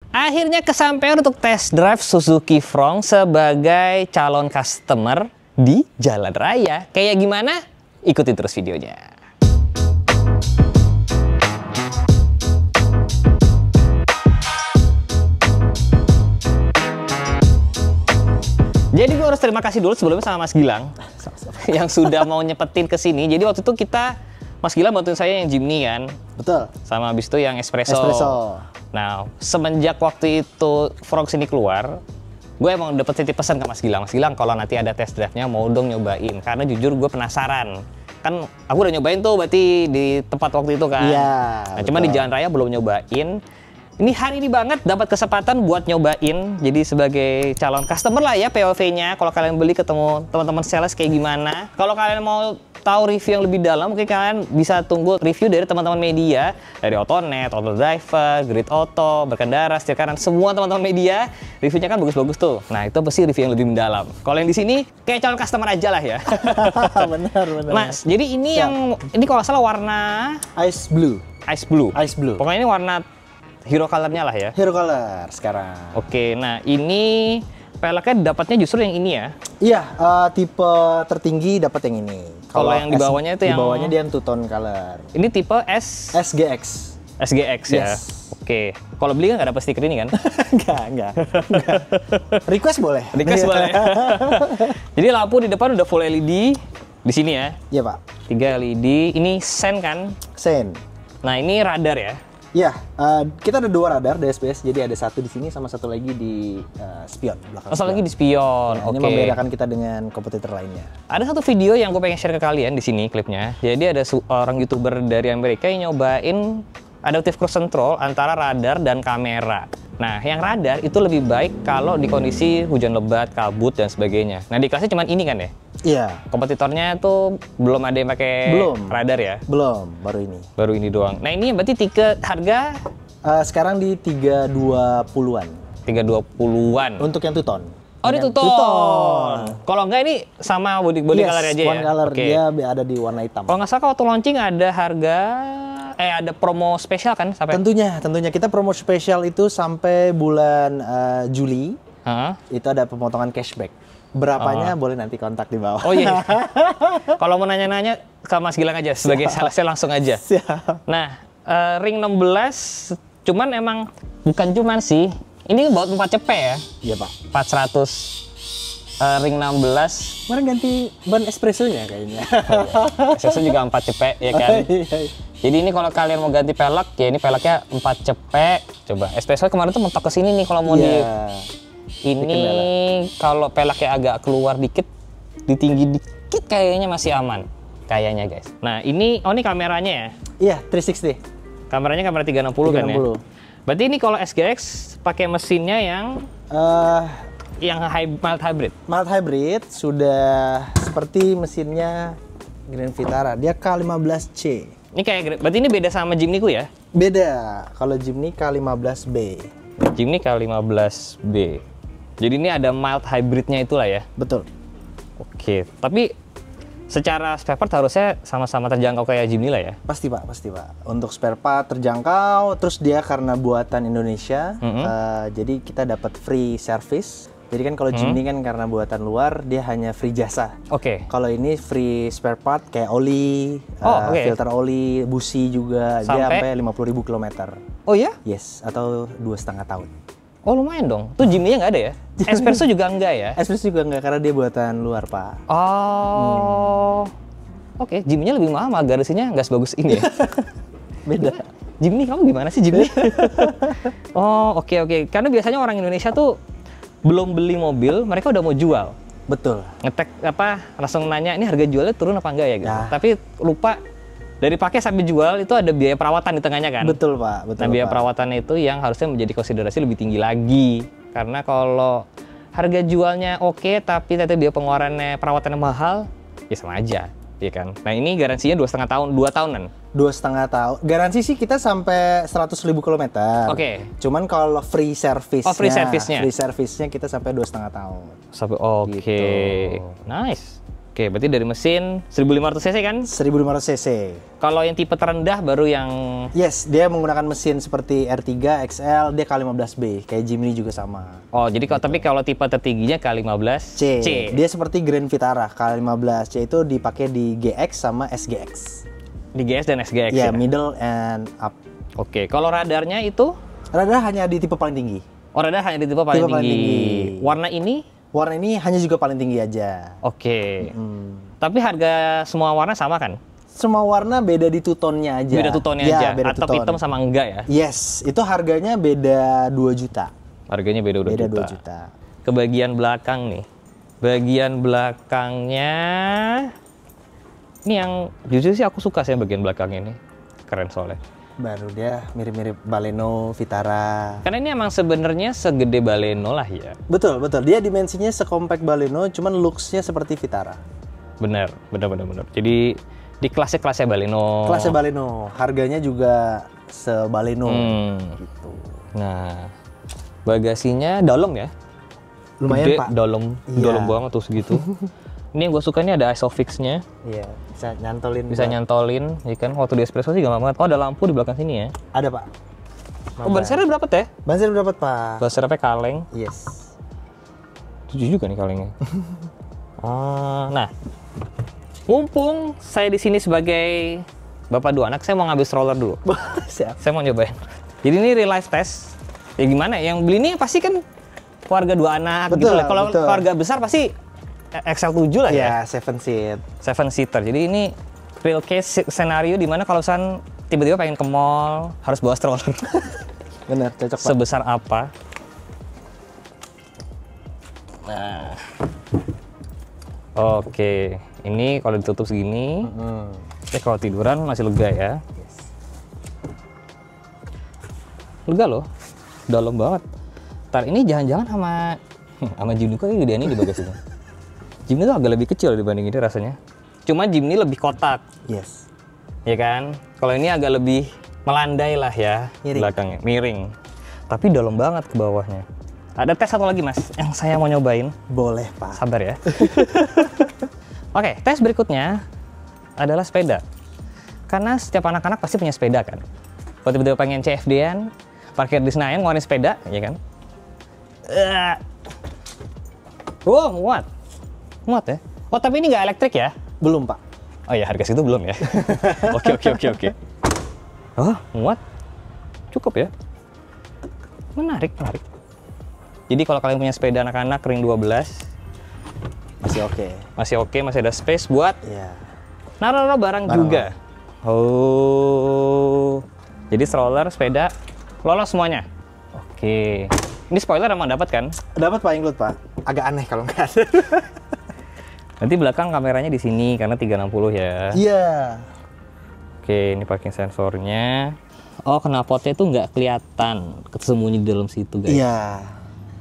Akhirnya kesampaian untuk test drive Suzuki Fronx sebagai calon customer di jalan raya. Kayak gimana? Ikutin terus videonya. Jadi gue harus terima kasih dulu sebelumnya sama Mas Gilang yang sudah mau nyepetin ke sini. Jadi waktu itu Mas Gilang bantuin saya yang Jimny kan? Betul. Sama habis itu yang espresso. Nah, semenjak waktu itu Fronx ini keluar, gue emang dapet titip pesan ke Mas Gilang. Mas Gilang, kalau nanti ada test drive-nya mau dong nyobain. Karena jujur gue penasaran. Kan aku udah nyobain tuh berarti di tempat waktu itu kan. Iya. Nah, cuma di jalan raya belum nyobain. Ini hari ini banget dapat kesempatan buat nyobain. Jadi sebagai calon customer lah ya POV-nya. Kalau kalian beli ketemu teman-teman sales kayak gimana. Kalau kalian mau tahu review yang lebih dalam, mungkin kalian bisa tunggu review dari teman-teman media. Dari Otonet, Autodriver, Grid Auto, Berkendara, Setir Kanan. Semua teman-teman media, reviewnya kan bagus-bagus tuh. Nah itu pasti review yang lebih mendalam. Kalau yang di sini, kayak calon customer aja lah ya. Benar. Mas, jadi ini ini kalau nggak salah warna... Ice blue. Ice blue. Ice blue. Pokoknya ini warna hero color-nya lah ya. Hero color sekarang. Oke, nah ini peleknya dapatnya justru yang ini ya? Iya, tipe tertinggi dapat yang ini. Kalau yang di bawahnya itu yang... Di bawahnya dia yang two tone color. Ini tipe SGX. SGX ya? Yes. Oke. Kalau beli kan nggak dapat stiker ini kan? Enggak. Request boleh? Request boleh. Jadi lampu di depan udah full LED. Di sini ya? Iya, Pak. 3 LED. Ini sen kan? Sen. Nah, ini radar ya? Ya, kita ada 2 radar DSPS, jadi ada satu di sini sama satu lagi di spion belakang. Satu lagi di spion. Ya, Oke. ini membedakan kita dengan kompetitor lainnya. Ada satu video yang gue pengen share ke kalian di sini klipnya. Jadi ada seorang YouTuber dari Amerika yang nyobain adaptive cruise control antara radar dan kamera. Nah, yang radar itu lebih baik kalau di kondisi hujan lebat, kabut dan sebagainya. Nah, di kelasnya cuma ini kan ya? Iya. Kompetitornya tuh belum ada yang pakai radar ya? Belum, baru ini. Baru ini doang. Nah, ini berarti tiket harga sekarang di 320-an. 320-an. Untuk yang two tone. Oh, ini two tone. Kalau enggak ini sama body color aja ya? One color, dia ada di warna hitam. Kalau nggak salah waktu launching ada harga ada promo spesial kan sampai? Tentunya kita promo spesial itu sampai bulan Juli. Itu ada pemotongan cashback. Berapanya boleh nanti kontak di bawah. Oh iya. Kalau mau nanya-nanya ke Mas Gilang aja sebagai salesnya langsung aja. Siap. Nah, ring 16 cuman emang bukan cuman sih. Ini baut 4 cepet ya? Iya, Pak. 400 ring 16. Kemarin ganti ban espressonya kayaknya. Espresso juga 4 cepet ya kan? Jadi ini kalau kalian mau ganti pelek, ya ini peleknya 4 cepet. Coba espresso kemarin tuh mentok ke sini nih kalau mau di... Ini kalau peleknya agak keluar dikit, ditinggi dikit kayaknya masih aman. Kayaknya guys. Nah ini, ini kameranya ya? Iya, 360. Kameranya kamera 360 kan ya? Berarti ini kalau SGX pakai mesinnya yang... mild hybrid? Mild hybrid, sudah seperti mesinnya Grand Vitara. Dia K15C. Ini kayak, berarti ini beda sama Jimny ku ya? Beda. Kalau Jimny K15B. Jimny K15B. Jadi ini ada mild hybridnya itulah ya? Betul. Oke, tapi secara spare part harusnya sama-sama terjangkau kayak Jimny lah ya? Pasti Pak. Untuk spare part terjangkau, terus dia karena buatan Indonesia, jadi kita dapat free service. Jadi kan kalau Jimny kan karena buatan luar, dia hanya free jasa. Oke. Kalau ini free spare part kayak oli, filter oli, busi juga, dia sampai 50.000 km. Oh ya? Yes, atau 2,5 tahun. Oh lumayan dong. Tuh Jimny-nya nggak ada ya? Espresso juga enggak ya? Espresso juga enggak, karena dia buatan luar, Pak. Oh. Oke, Jimny-nya lebih mahal, garasinya nggak sebagus ini ya? Beda. Jimny, kamu gimana sih Jimny? Oh, oke. Karena biasanya orang Indonesia tuh belum beli mobil, mereka udah mau jual. Betul. Ngetek langsung nanya ini harga jualnya turun apa enggak ya gitu. Tapi lupa dari pakai sampai jual itu ada biaya perawatan di tengahnya kan. Betul, Pak. Betul. Nah, biaya perawatannya itu yang harusnya menjadi konsiderasi lebih tinggi lagi. Karena kalau harga jualnya oke tapi ternyata biaya pengeluarannya perawatannya mahal, ya sama aja. Iya kan? Nah ini garansinya 2,5 tahun, 2 tahunan? 2,5 tahun. Garansi sih kita sampai 100.000 km. Oke. Cuman kalau free service-nya, free service-nya kita sampai 2,5 tahun. Oke. Gitu. Nice. Oke, berarti dari mesin 1500 cc kan? 1500 cc. Kalau yang tipe terendah baru yang... Yes, dia menggunakan mesin seperti R3 XL, dia K15B, kayak Jimny juga sama. Oh, jadi tapi kalau tipe tertingginya K15C. Dia seperti Grand Vitara, K15C itu dipakai di GX sama SGX. Di GS dan SGX Ya, ya? middle and up. Oke, kalau radarnya itu? Radar hanya di tipe paling tinggi. Oh, radar hanya di tipe paling tinggi. Warna ini? Warna ini hanya juga paling tinggi aja. Oke. Tapi harga semua warna sama kan? Semua warna beda di two-tone-nya aja. Beda two-tone-nya ya, aja? beda Atau two-tone. hitam sama enggak ya? Yes, itu harganya beda 2 juta. Harganya beda 2 Beda juta. 2 juta. Ke bagian belakang nih. Bagian belakangnya... Ini yang jujur sih aku suka sih bagian belakang ini. Keren soalnya. Baru dia mirip-mirip Baleno, Vitara. Karena ini emang sebenarnya segede Baleno lah ya. Betul, betul. Dia dimensinya sekompak Baleno, cuman looks-nya seperti Vitara. Bener. Jadi di kelasnya Baleno. Kelasnya Baleno, harganya juga sebaleno. Gitu. Nah, bagasinya dalam ya. Lumayan, Gede, Pak. dalam Iya. banget tuh segitu. Ini yang gue suka ini ada Isofix-nya. Iya, bisa nyantolin. Bisa nyantolin, ya kan? Waktu di espresso sih gampang banget. Oh, ada lampu di belakang sini ya. Ada, Pak. Oh, ban serep berapa teh? Ban serep dapat, Pak. Ban serepnya kaleng. Yes. 7 juga nih kalengnya. Nah, mumpung saya di sini sebagai bapak dua anak, saya mau ngambil stroller dulu. Siap. Saya mau nyobain. Jadi ini real life test. Ya gimana? Yang beli ini pasti kan keluarga dua anak gitu Betul, lah. Kalau betul. keluarga besar pasti XL7 lah ya. Ya, 7 seat. 7 seater. Jadi ini real case scenario di mana kalau misalkan tiba-tiba pengen ke mall harus bawa stroller. Benar, cocok, Pak. Sebesar apa? Nah. Oke, ini kalau ditutup segini, kalau tiduran masih lega ya. Yes. Lega loh, dalam banget. Ntar ini jangan-jangan sama Jimny kok gedean ini di bagasinya. Jimny tuh agak lebih kecil dibanding ini rasanya. Cuma Jimny lebih kotak, Yes. ya kan? Kalau ini agak lebih melandai lah ya, Miring. belakangnya, miring. Tapi dalam banget ke bawahnya. Ada tes satu lagi mas, yang saya mau nyobain. Boleh, Pak. Sabar ya. Oke, tes berikutnya adalah sepeda. Karena setiap anak-anak pasti punya sepeda kan. Kalau tiba-tiba pengen CFD-an, parkir di Senayan, ngeluarin sepeda, ya kan? Wow, muat ya? Oh, tapi ini nggak elektrik ya? Belum, Pak. Oh ya, harga situ belum ya? Oke. Oh, muat. Cukup ya? Menarik. Jadi kalau kalian punya sepeda anak-anak ring 12, Masih oke. masih ada space buat Iya. naruh barang juga. Oh, jadi stroller, sepeda, lolos semuanya. Oke. Ini spoiler emang dapat kan? Dapat, Pak, include, Pak. Agak aneh kalau nggak ada. Nanti belakang kameranya di sini karena 360 ya. Iya. Oke, ini parking sensornya. Oh, knalpotnya tuh nggak kelihatan, kesembunyi di dalam situ guys. Iya.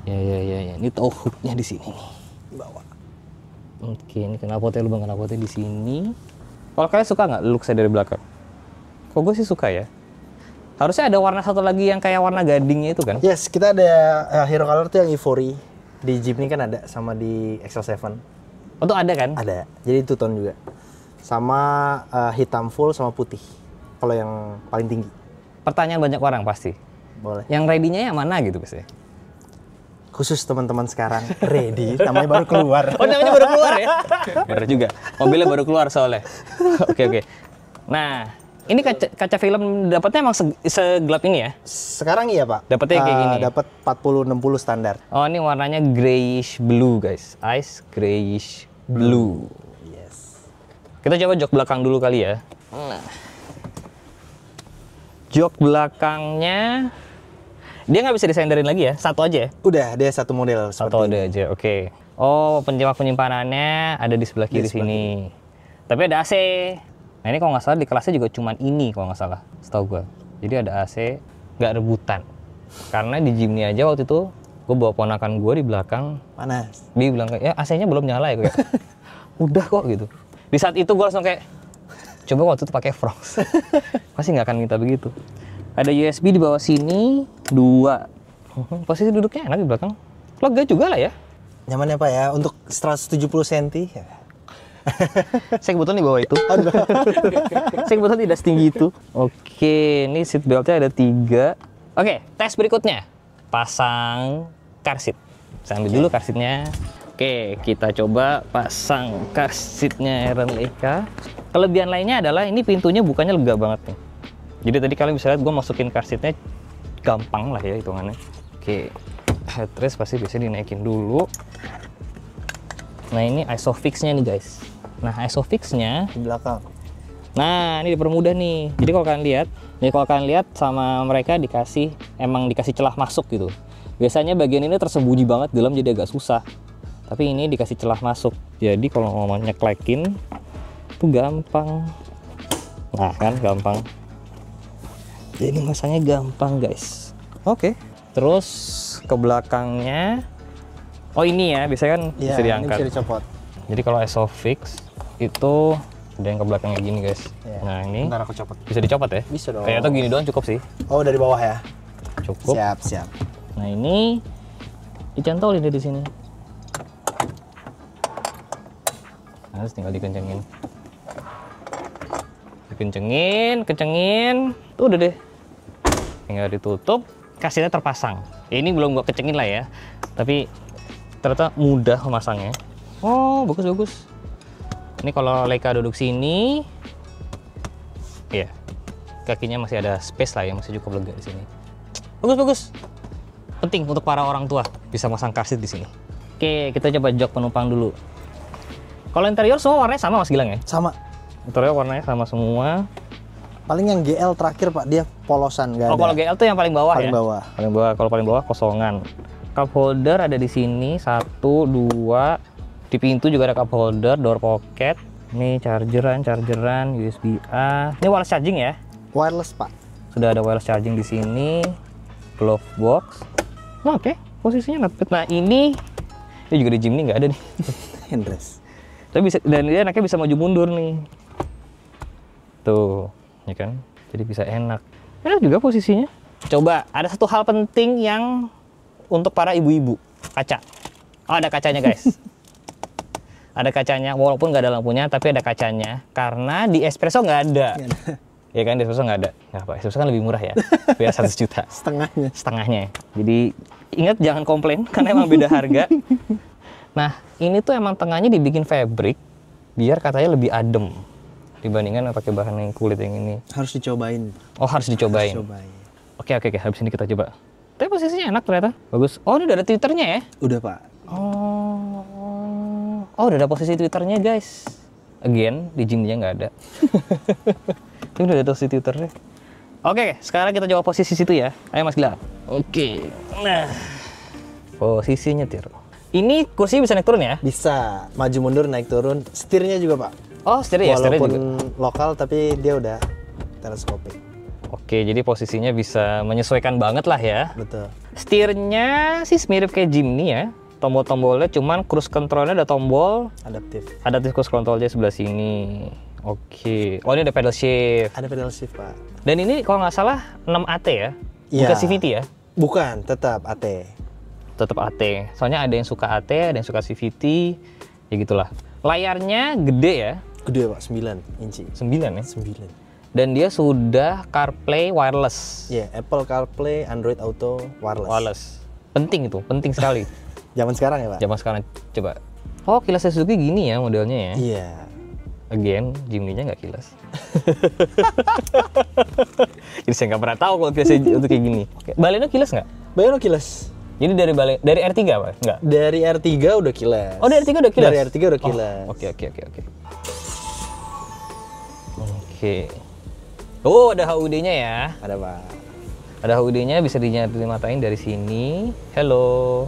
Ya. Ini tow hooknya di sini nih. Bawa. Oke, ini knalpotnya, lubang knalpotnya di sini. Kalau kalian suka nggak look saya dari belakang? Kok gue sih suka ya. Harusnya ada warna satu lagi yang kayak warna gadingnya itu kan? Yes, kita ada hero color tuh yang Ivory. Di Jimny kan ada, sama di XL7. Untuk ada kan? Ada. Jadi two tone juga. Sama hitam full sama putih. Kalau yang paling tinggi. Pertanyaan banyak orang pasti. Boleh. Yang ready-nya yang mana gitu biasanya? Khusus teman-teman sekarang ready, namanya baru keluar. Oh, namanya baru keluar ya? Bener juga. Mobilnya baru keluar soalnya. Oke. Nah, ini kaca film dapatnya emang segelap ini ya? Sekarang iya, Pak. Dapatnya kayak gini? Dapat 40-60 standar. Oh, ini warnanya grayish blue guys. Ice grayish blue. Yes. Kita coba jok belakang dulu kali ya. Nah. Jok belakangnya dia nggak bisa disenderin lagi ya? Satu aja ya? Udah, dia satu model Satu seperti ada aja, oke. Oh, penyimpanannya ada di sebelah kiri sini. Tapi ada AC. Nah, ini kalau nggak salah di kelasnya juga cuman ini kalau nggak salah, setahu gua. Jadi ada AC, nggak rebutan. Karena di Jimny aja waktu itu, gue bawa ponakan gue di belakang. panas. Dia bilang kayak, ya AC-nya belum nyala ya. Gue kayak, udah kok gitu. Di saat itu gue langsung kayak, coba waktu itu pakai Frogs. Pasti nggak akan minta begitu. Ada USB di bawah sini, 2. Posisi duduknya enak di belakang. Lega juga lah ya. Nyamannya, Pak, ya, untuk 170 cm. Ya. Saya kebetulan di bawah itu. Saya kebetulan tidak setinggi itu. Oke, ini seat beltnya ada 3. Oke, tes berikutnya. Pasang car seat. Saya ambil dulu car seatnya. Oke, kita coba pasang car seatnya Eren Leica. Kelebihan lainnya adalah ini pintunya bukanya lega banget nih. Jadi tadi kalian bisa lihat gue masukin car seatnya gampang lah ya hitungannya. Oke, headrest pasti bisa dinaikin dulu. Nah ini ISOFIX-nya nih guys. Nah ISOFIX-nya Di belakang. nah ini dipermudah nih. Jadi kalau kalian lihat sama mereka emang dikasih celah masuk gitu. Biasanya bagian ini tersembunyi banget dalam jadi agak susah. Tapi ini dikasih celah masuk. Jadi kalau mau nyeklekin itu gampang. Nah kan gampang. Jadi masanya gampang guys. Oke. Terus ke belakangnya. Oh ini ya, biasanya kan Iya, bisa diangkat. ini bisa dicopot. Jadi kalau ISOFIX itu ada yang ke belakangnya gini guys. Iya. Nah ini Bentar aku copot. bisa dicopot ya? Bisa dong. Kayak atau gini doang cukup sih. Oh, dari bawah ya. Cukup. Siap, siap. Nah ini dicantolin di sini. Nah, terus tinggal dikencengin. Kencengin. Tuh udah deh. Tinggal ditutup, kasirnya terpasang. Ini belum gua kencengin lah ya. Tapi ternyata mudah memasangnya. Oh, bagus. Ini kalau Leica duduk sini, ya kakinya masih ada space lah ya, masih cukup lega di sini. Bagus. Penting untuk para orang tua bisa masang car seat di sini. Oke, kita coba jok penumpang dulu. Kalau interior semua warnanya sama Mas Gilang ya? Sama. Interior warnanya sama semua. Paling yang GL terakhir Pak, dia polosan nggak ada. Oh, kalau GL tuh yang paling bawah paling ya? bawah. Paling bawah. Kalau paling bawah kosongan. Cup holder ada di sini 1, 2. Di pintu juga ada cup holder, door pocket. Ini chargeran, USB A. Ini wireless charging ya? Wireless Pak. Sudah ada wireless charging di sini. Glove box. Nah, oke, posisinya not bad. Nah ini juga di Jimny nggak ada nih. Handrest. Tapi bisa, dan dia anaknya bisa maju mundur nih. Tuh, ya kan? Jadi bisa enak. Enak juga posisinya. Coba, ada satu hal penting yang untuk para ibu-ibu. Kaca. Oh, ada kacanya guys. Ada kacanya, walaupun nggak ada lampunya, tapi ada kacanya. Karena di espresso nggak ada. Ya kan, di espresso nggak ada. Nah, Pak, espresso kan lebih murah ya. Biar 100 juta. Setengahnya. Jadi, ingat jangan komplain, karena emang beda harga. Nah, ini tuh emang tengahnya dibikin fabric, biar katanya lebih adem. Dibandingkan pakai bahan yang kulit yang ini. Harus dicobain. Oh, harus dicobain. Oke. Habis ini kita coba. Tapi posisinya enak ternyata. Bagus. Oh, ini udah ada Twitternya ya? Udah Pak. Oh, udah ada posisi Twitternya guys. Again, di Jimny-nya nggak ada. Ini udah ada posisi Twitternya. Oke, sekarang kita coba posisi situ ya. Ayo Mas Gilang. Oke. Nah, posisi nyetir. Ini kursi bisa naik turun ya? Bisa. Maju mundur, naik turun. Setirnya juga Pak. Oh, setirnya ya? Setirnya Walaupun juga. lokal, tapi dia udah teleskopik. Oke, jadi posisinya bisa menyesuaikan banget lah ya. Betul. Setirnya sih mirip kayak Jimny ya. Tombol-tombolnya cuman cruise controlnya ada tombol adaptive cruise controlnya sebelah sini. Oke. Oh, ini ada pedal shift. Ada pedal shift Pak. Dan ini kalau nggak salah 6 AT ya? Iya. Bukan CVT ya? Bukan, tetap AT. Tetap AT. Soalnya ada yang suka AT, ada yang suka CVT. Ya gitulah. Layarnya gede ya? Gede Pak, 9 inci. 9 ya? 9. Dan dia sudah CarPlay wireless. Iya, Apple CarPlay, Android Auto, wireless. Penting itu, penting sekali. Zaman sekarang ya Pak? Zaman sekarang, coba. Oh, kilas Suzuki gini ya modelnya ya? Iya. Again, Jimny-nya nggak kilas. Jadi saya nggak pernah tahu kalau kilasnya untuk kayak gini. Baleno kilas nggak? Baleno kilas. Jadi dari R3 apa? Nggak? Dari R3 udah kilas. Oh, dari R3 udah kilas? Dari R3 udah kilas. Oke. Oh, ada HUD-nya ya? Ada Pak. Ada HUD-nya, bisa dimatain dari sini. Hello.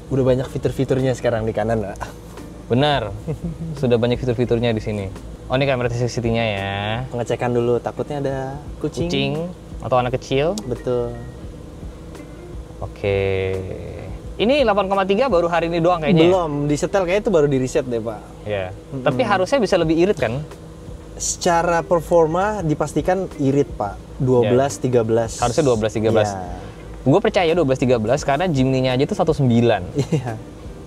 Udah banyak fitur-fiturnya sekarang di kanan Pak. Benar. Sudah banyak fitur-fiturnya di sini. Oh, ini kamera 360-nya ya. Pengecekan dulu, takutnya ada kucing. Atau anak kecil. Betul. Oke. Ini 8,3 baru hari ini doang kayaknya. Belum, di setel kayaknya itu baru di reset deh Pak. Ya. Tapi harusnya bisa lebih irit kan? Secara performa dipastikan irit Pak. 12-13. Harusnya 12-13. Iya. Gue percaya 12-13 karena Jimny-nya aja tuh 19. Iya.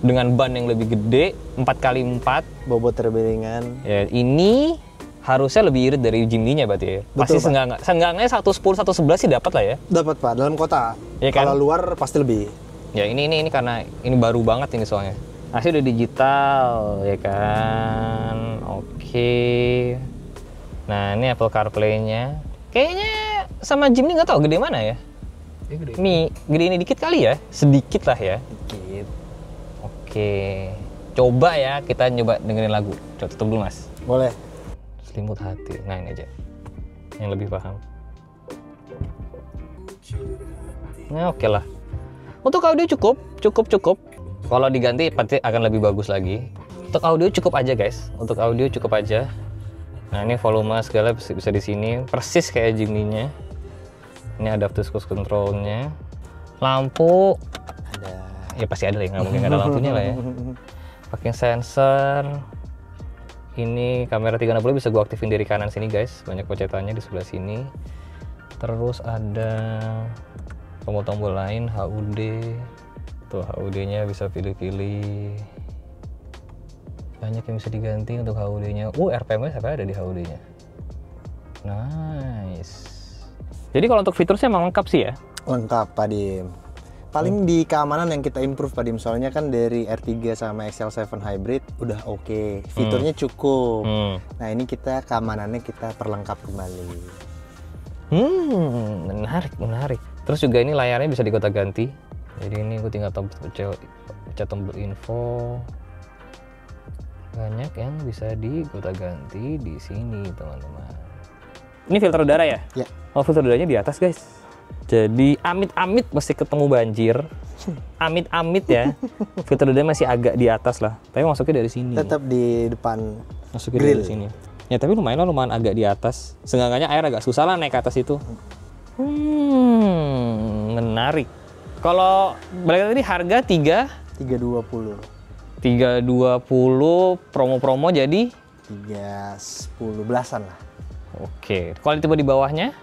dengan ban yang lebih gede, 4x4. Bobot lebih ringan. Ya, ini harusnya lebih irit dari Jimny-nya berarti ya. Pasti seenggaknya 110, 111 sih dapat lah ya. Dapat Pak, dalam kota. Ya kan? Kalau luar pasti lebih. Ya ini karena ini baru banget ini soalnya. Masih udah digital ya kan. Oke. Nah, ini Apple CarPlay-nya. Kayaknya sama Jimny nggak tahu gede mana ya. Gede. Gede ini dikit kali ya. Sedikit lah ya. Dikit. Oke. Coba ya kita nyoba dengerin lagu. Coba tutup dulu, Mas. Boleh. Selimut hati. Nah, ini aja. Yang lebih paham. Nah, oke lah. Untuk audio cukup. Kalau diganti pasti akan lebih bagus lagi. Untuk audio cukup aja, guys. Untuk audio cukup aja. Nah, ini volume segala bisa di sini, persis kayak Jimny-nya. Ini adaptive cruise control-nya. Lampu Ada. ya pasti ada lah, nggak mungkin nggak ada lampunya lah ya. Pakai sensor. Ini kamera 360 bisa gua aktifin dari kanan sini, guys. Banyak pencetannya di sebelah sini. Terus ada tombol-tombol lain, HUD. Tuh HUD-nya bisa pilih-pilih. Banyak yang bisa diganti untuk HUD-nya. RPM-nya sampai ada di HUD-nya. Nice. Jadi kalau untuk fiturnya emang lengkap sih ya? Lengkap Pak Dim. Paling di keamanan yang kita improve Pak Dim, soalnya kan dari R3 sama XL7 Hybrid udah oke. Fiturnya cukup. Nah ini kita keamanannya kita perlengkap kembali. Menarik. Terus juga ini layarnya bisa digonta-ganti. Jadi ini gue tinggal pencet tombol info. Banyak yang bisa digonta-ganti di sini, teman-teman. Ini filter udara ya? Ya. Oh, filter udaranya di atas, guys. Jadi amit-amit mesti ketemu banjir. Amit-amit ya. Filter udara masih agak di atas lah. Tapi masuknya dari sini. Tetap di depan Masuknya grill. dari sini. Ya tapi lumayan agak di atas. Seenggaknya air agak susah lah naik ke atas itu. Menarik. Kalau balik tadi harga 320. 320 promo-promo jadi 310 belasan lah. oke. Kalau tipe di bawahnya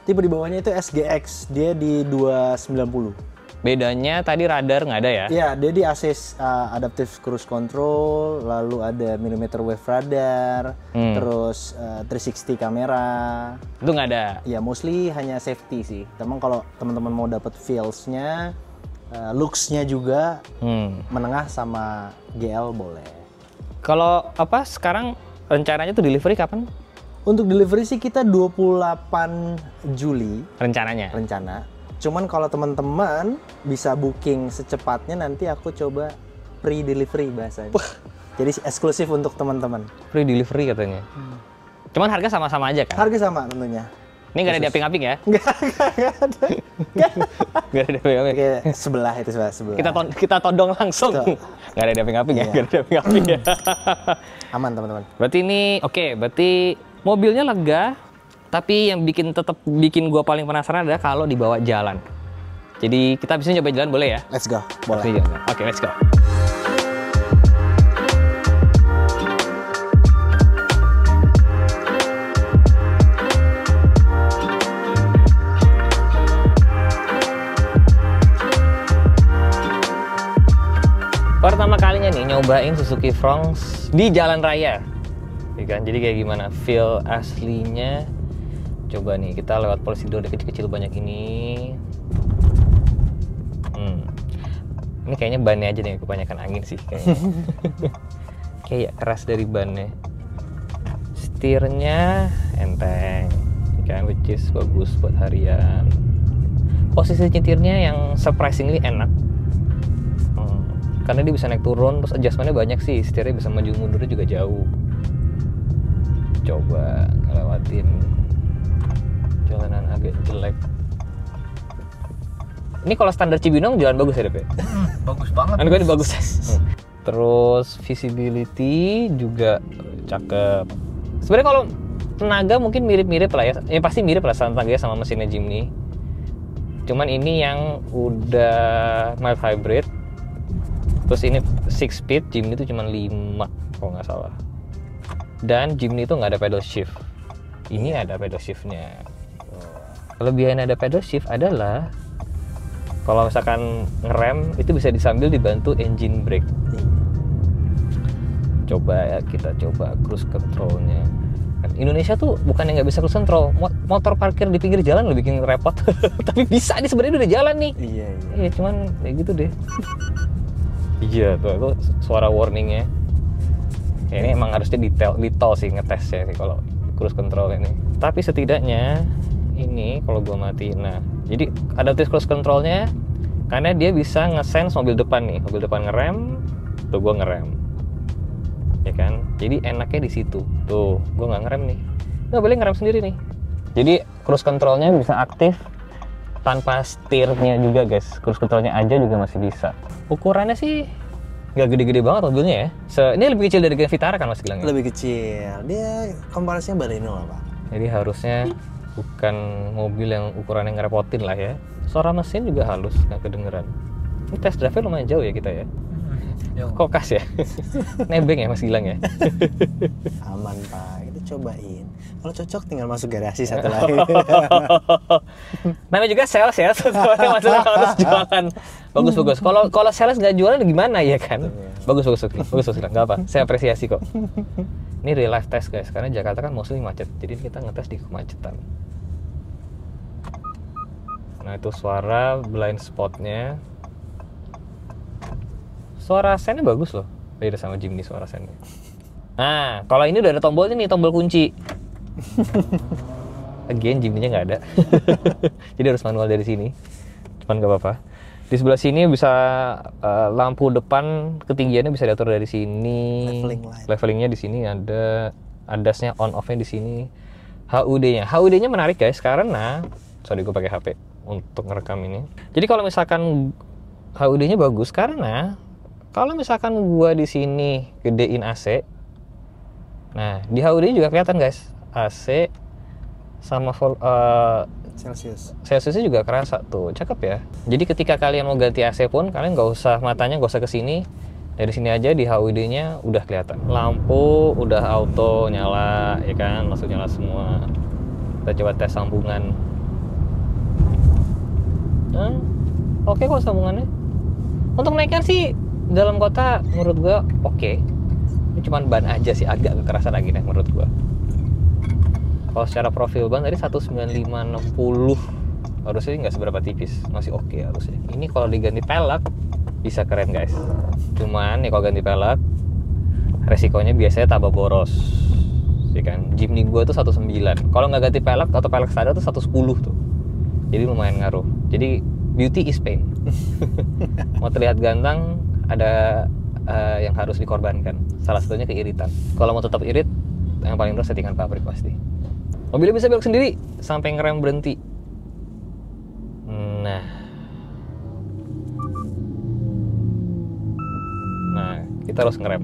Tipe di bawahnya itu SGX, dia di 290. bedanya tadi radar nggak ada ya? Iya, dia di ACC Adaptive Cruise Control, lalu ada millimeter wave radar, terus 360 kamera. Itu nggak ada. Ya mostly hanya safety sih. Teman kalau teman-teman mau dapat feels-nya, looks-nya juga menengah sama GL boleh. Kalau sekarang rencananya tuh delivery kapan? Untuk delivery sih kita 28 Juli Rencananya. rencana. Cuman kalau teman-teman bisa booking secepatnya, nanti aku coba pre-delivery bahasanya. Jadi eksklusif untuk teman-teman. Free delivery katanya. Cuman harga sama-sama aja kan? Harga sama tentunya. Ini nggak ada diaping-aping ya? Nggak ada. Nggak ada diaping-aping. Oke, sebelah itu sebelah. Kita todong langsung. Betul. Nggak ada diaping-aping ya? Iya. Nggak ada diaping-aping ya? Aman teman-teman. Berarti ini berarti mobilnya lega, tapi yang tetap bikin gua paling penasaran adalah kalau dibawa jalan. Jadi kita bisa nyoba jalan boleh ya? Let's go. Boleh. Oke, let's go. Pertama kalinya nih nyobain Suzuki Fronx di jalan raya. Ya kan? Jadi kayak gimana feel aslinya? Coba nih kita lewat polisi udah kecil-kecil banyak ini. Ini kayaknya bannya aja nih kebanyakan angin sih kayaknya. Kayak keras dari bannya. Setirnya enteng, kan, which is bagus buat harian. Posisi nyetirnya yang surprisingly enak. Karena dia bisa naik turun, terus adjustmentnya banyak sih. Setirnya bisa maju mundurnya juga jauh. Coba ngelewatin jalanan agak jelek. Ini kalau standar Cibinong jalan bagus ya, Dep? Bagus banget. Kan gue ini bagus. Terus visibility juga cakep. Sebenarnya kalau tenaga mungkin mirip-mirip lah ya. Ya pasti mirip lah tenaganya sama mesinnya Jimny. Cuman ini yang udah mild hybrid. Terus ini 6 speed, Jimny itu cuma 5 kalau nggak salah. Dan Jimny itu nggak ada pedal shift. Ini ada pedal shiftnya. Kelebihan ada pedal shift adalah Kalau misalkan ngerem itu bisa disambil dibantu engine brake. Coba ya, kita coba cruise controlnya. Indonesia tuh bukan yang nggak bisa cruise control, motor parkir di pinggir jalan lebih bikin repot. Tapi bisa nih, sebenarnya udah jalan nih. Iya, cuman kayak gitu deh. Iya tuh suara warningnya. Ya, ini emang harusnya di tol sih ngetesnya sih kalau cruise control ini. Tapi setidaknya ini kalau gua matiin, nah jadi adaptive cruise controlnya karena dia bisa nge-sense mobil depan nih, mobil depan ngerem, tuh gua ngerem. Ya kan, jadi enaknya di situ. Tuh, gue nggak ngerem nih, nggak boleh ngerem sendiri nih. Jadi cruise controlnya bisa aktif tanpa setirnya juga guys. Cruise controlnya aja juga masih bisa. Ukurannya sih nggak gede-gede banget mobilnya ya. Ini lebih kecil dari Grand Vitara kan mas bilangnya? Lebih kecil, dia komparasinya Baleno lah pak. Jadi harusnya bukan mobil yang ukurannya ngerepotin lah ya. Suara mesin juga halus, nggak kedengeran. Ini test drive-nya lumayan jauh ya kita ya. Kok kas ya? Nebeng ya Mas Gilang ya? Aman pak, kita cobain. Kalau cocok tinggal masuk garasi satu lagi. Namanya juga sales ya, sesuatu masalah harus jualan. Bagus. Kalau sales nggak jualan gimana ya kan? Bagus nggak apa. Saya apresiasi kok. Ini real life test guys, karena Jakarta kan mostly macet. Jadi kita ngetes di kemacetan. Nah itu suara blind spotnya. Suara sennya bagus loh, beda sama Jimny suara sennya. Nah, kalau ini udah ada tombolnya nih, tombol kunci. Again, Jimny-nya nggak ada. Jadi harus manual dari sini. Cuman nggak apa-apa. Di sebelah sini bisa lampu depan ketinggiannya bisa diatur dari sini. Levelingnya di sini ada, adasnya on off-nya di sini. HUD-nya menarik guys, karena sorry gue pakai HP untuk ngerekam ini. Jadi kalau misalkan HUD-nya bagus karena kalau misalkan gua di sini gedein AC, nah di HUD juga kelihatan guys, AC sama Celsiusnya juga kerasa tuh, cakep ya. Jadi ketika kalian mau ganti AC pun kalian matanya nggak usah ke sini, dari sini aja di HUD-nya udah kelihatan. Lampu udah auto nyala, ya kan, langsung nyala semua. Kita coba tes sambungan. Oke kok sambungannya. Untuk naikkan sih dalam kota menurut gua oke. Ini cuman ban aja sih agak kekerasan lagi nih menurut gua. Kalau secara profil ban tadi 195/60 harusnya nggak seberapa tipis, masih oke harusnya. Ini kalau diganti pelek bisa keren guys. Cuman nih kalau ganti pelek resikonya biasanya tambah boros. Ya kan, Jimny gua tuh 19. Kalau nggak ganti pelek atau pelek standar tuh 110 tuh. Jadi lumayan ngaruh. Jadi beauty is pain. Mau terlihat ganteng ada yang harus dikorbankan. Salah satunya keiritan. Kalau mau tetap irit, yang paling berat settingan pabrik pasti. Mobilnya bisa belok sendiri sampai ngerem berhenti. Nah, kita harus ngerem.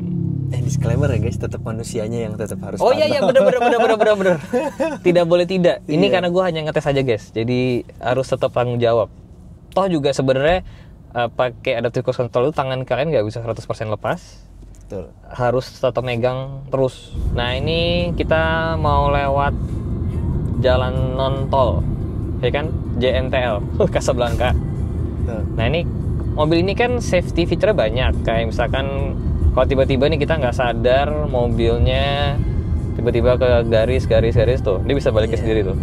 Disclaimer ya guys, tetap manusianya yang tetap harus. Oh iya bener. Tidak boleh tidak. Ini karena gue hanya ngetes aja guys. Jadi harus tetap tanggung jawab. Toh juga sebenarnya pakai adaptive cruise control itu tangan kalian nggak bisa 100% lepas. Betul. Harus tetap megang terus. Nah ini kita mau lewat jalan non tol, ya kan, JNTL Casablanca. Betul. Nah ini mobil ini kan safety feature banyak, kayak misalkan kalau tiba-tiba nih kita nggak sadar mobilnya tiba-tiba ke garis tuh, dia bisa balik ke sendiri tuh.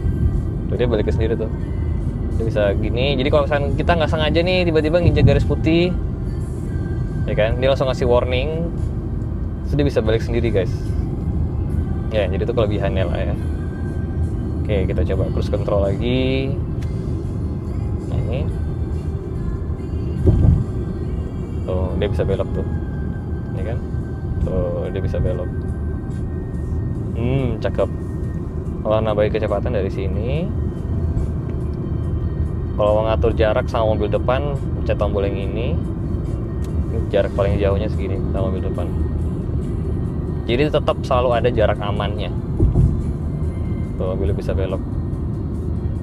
Dia balik ke sendiri tuh. Dia bisa gini. Jadi kalau misalkan kita nggak sengaja nih tiba-tiba nginjek garis putih, ya kan, dia langsung ngasih warning, terus dia bisa balik sendiri guys. Ya, jadi itu kelebihannya lah ya. Oke, kita coba cruise control lagi. Nah ini, tuh dia bisa belok tuh, ya kan? Tuh dia bisa belok. Cakep. Kalau nambahin kecepatan dari sini. Kalau mau ngatur jarak sama mobil depan, pencet tombol yang ini. Jarak paling jauhnya segini sama mobil depan. Jadi tetap selalu ada jarak amannya. Tuh, mobilnya bisa belok.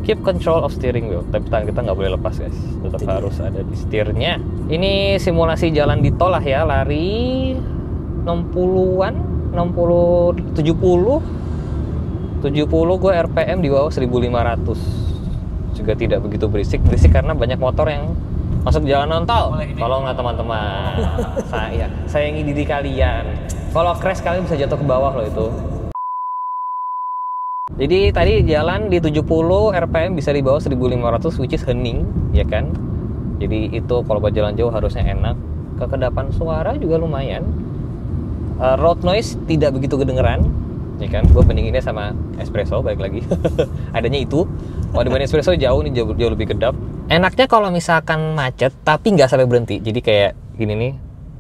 Keep control of steering wheel. Tapi tangan kita nggak boleh lepas guys. Tetap harus ada di setirnya. Ini simulasi jalan di tol lah ya. Lari 60-an, 60, 70 gue RPM di bawah 1500. Juga tidak begitu berisik karena banyak motor yang Masuk jalan non tol. Tolonglah teman-teman. Sayangi diri kalian. Kalau crash kalian bisa jatuh ke bawah loh itu. Jadi tadi jalan di 70 RPM bisa di bawah 1500 which is hening, ya kan? Jadi itu kalau buat jalan jauh harusnya enak. Kekedapan suara juga lumayan. Road noise tidak begitu kedengeran, ya kan? Gue bandinginnya sama espresso, balik lagi. Adanya itu. Kalau dibanding espresso jauh jauh lebih kedap. Enaknya kalau misalkan macet tapi nggak sampai berhenti. Jadi kayak gini nih,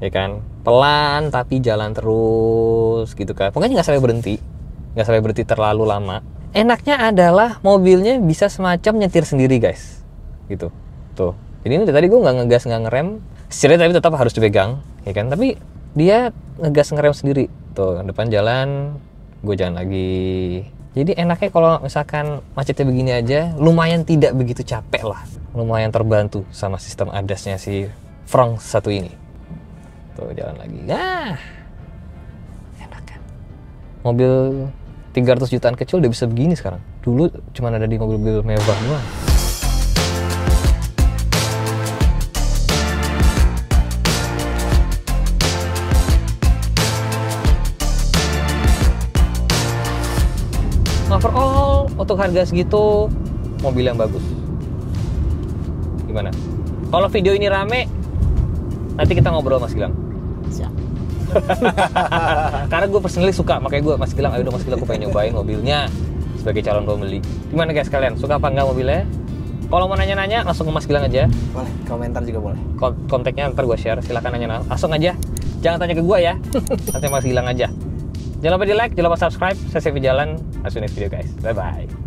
ya kan? Pelan tapi jalan terus gitu kan. Pokoknya nggak sampai berhenti terlalu lama. Enaknya adalah mobilnya bisa semacam nyetir sendiri guys, gitu. Tuh. Jadi ini tadi gue nggak ngegas nggak ngerem. Setirnya tapi tetap harus dipegang, ya kan? Tapi dia ngegas ngerem sendiri. Tuh depan jalan, gue jalan lagi. Jadi enaknya kalau misalkan macetnya begini aja, lumayan tidak begitu capek lah. Lumayan terbantu sama sistem ADAS-nya si Frong satu ini. Tuh jalan lagi. Nah, enak kan? Mobil 300 jutaan kecil udah bisa begini sekarang. Dulu cuma ada di mobil-mobil mewah doang. Overall, untuk harga segitu, mobil yang bagus. Gimana? Kalau video ini rame, nanti kita ngobrol Mas Gilang. Siap. Karena gue personally suka, makanya gue Mas Gilang, ayo dong Mas Gilang, gue pengen nyobain mobilnya sebagai calon pembeli. Gimana guys kalian, suka apa enggak mobilnya? Kalau mau nanya-nanya, langsung ke Mas Gilang aja. Boleh, komentar juga boleh. Kontaknya ntar gue share, silakan nanya langsung aja. Jangan tanya ke gue ya, nanti Mas Gilang aja. Jangan lupa di like, jangan lupa subscribe. Saya Sevi Jalan, see you next video guys. Bye bye.